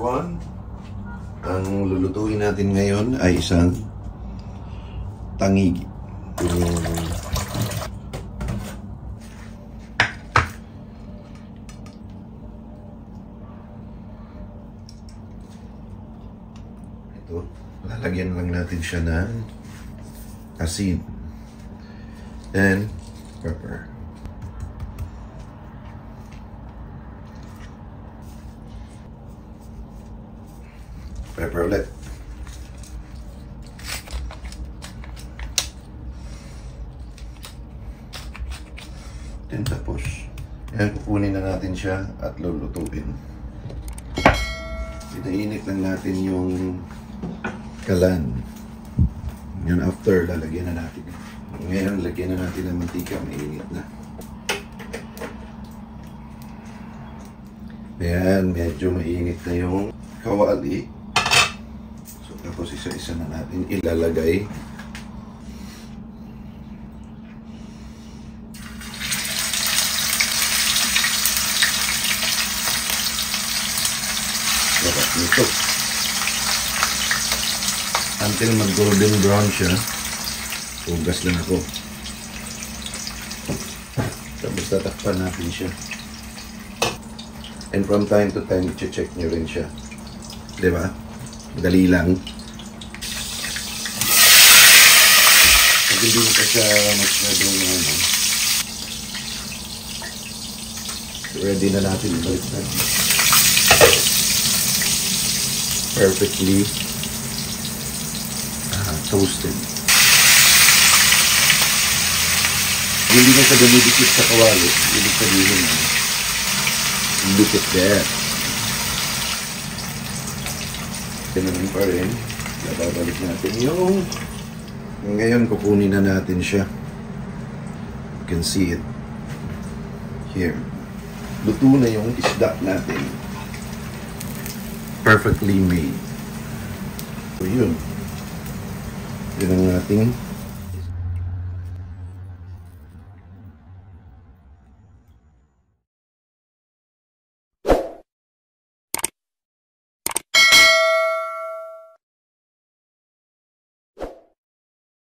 1, ang lulutuin natin ngayon ay isang tangigi. Ito, lalagyan lang natin siya ng asin and pepper. Pepper ulit. Then tapos, yan, kukunin na natin siya at lulutuin. Inainit lang natin yung kalan. Yun after, lalagyan na natin. Ngayon, lagyan na natin ng mantika. Mainit na. Ayan, medyo mainit na yung kawali. So, tapos isa-isa na natin ilalagay. Dapat nito. Until mag-golden brown siya, hugas lang ako. Tapos tatakpan natin siya. And from time to time, i-check nyo rin siya. Diba? Dali lang. Pag hindi mo pa siya masyadong ready na natin. Ibalik natin. Perfectly toasted. Hindi na siya dumidikit sa kawali. Ibig sabihin look at that. Ganun pa rin. Babalik natin yung ngayon kukunin na natin siya. You can see it here. Luto na yung isda natin. Perfectly made. So yun. Yun ang ating